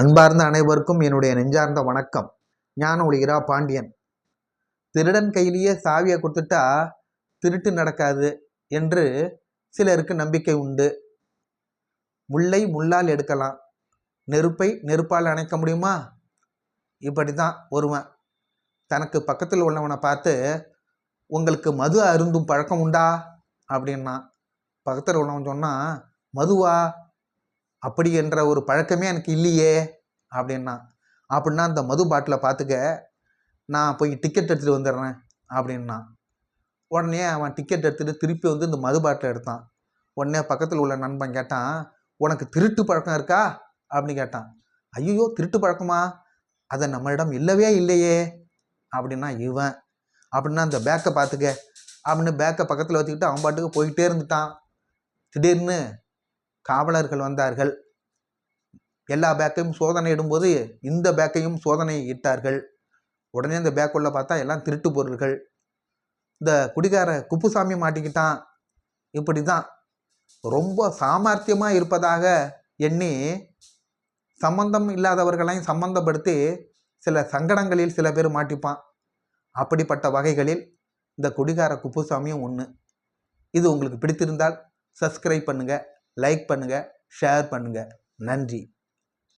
அன்பார்ந்த அனைவருக்கும் என்னுடைய நெஞ்சார்ந்த வணக்கம். ஞான ஒளிகிறா பாண்டியன். திருடன் கையிலேயே சாவியை கொடுத்துட்டா திருட்டு நடக்காது என்று சிலருக்கு நம்பிக்கை உண்டு. முல்லை முள்ளால் எடுக்கலாம், நெருப்பை நெருப்பால் அணைக்க முடியுமா? இப்படி தான் ஒருவன் தனக்கு பக்கத்தில் உள்ளவனை பார்த்து, உங்களுக்கு மது அருந்தும் பழக்கம் உண்டா அப்படின்னா, பக்கத்தில் உள்ளவன் சொன்னால், மதுவா, அப்படி என்ற ஒரு பழக்கமே எனக்கு இல்லையே அப்படின்னா, அப்படின்னா அந்த மது பாட்டிலை பார்த்துக்க, நான் போய் டிக்கெட் எடுத்துகிட்டு வந்துடுறேன் அப்படின்னா. உடனே அவன் டிக்கெட் எடுத்துகிட்டு திருப்பி வந்து இந்த மது பாட்டிலை எடுத்தான். உடனே பக்கத்தில் உள்ள நண்பன் கேட்டான், உனக்கு திருட்டு பழக்கம் இருக்கா அப்படின்னு கேட்டான். ஐயோ, திருட்டு பழக்கமா? அதை நம்மளிடம் இல்லவே இல்லையே அப்படின்னா இவன். அப்படின்னா அந்த பேக்கை பார்த்துக்க அப்படின்னு பேக்கை பக்கத்தில் வச்சுக்கிட்டு அவன் பாட்டுக்கு போயிட்டே இருந்துட்டான். திடீர்னு காவலர்கள் வந்தார்கள். எல்லா பேக்கையும் சோதனை இடும்போது இந்த பேக்கையும் சோதனை இட்டார்கள். உடனே இந்த பேக்குள்ள பார்த்தா எல்லாம் திருட்டு பொருள்கள். இந்த குடிகார குப்புசாமி மாட்டிக்கிட்டான். இப்படி தான் ரொம்ப சாமர்த்தியமாக இருப்பதாக எண்ணி சம்பந்தம் இல்லாதவர்களையும் சம்பந்தப்படுத்தி சில சங்கடங்களில் சில பேர் மாட்டிப்பான். அப்படிப்பட்ட வகைகளில் இந்த குடிகார குப்புசாமியும் ஒன்று. இது உங்களுக்கு பிடித்திருந்தால் சப்ஸ்கிரைப் பண்ணுங்கள், லைக் பண்ணுங்கள், ஷேர் பண்ணுங்கள். நன்றி.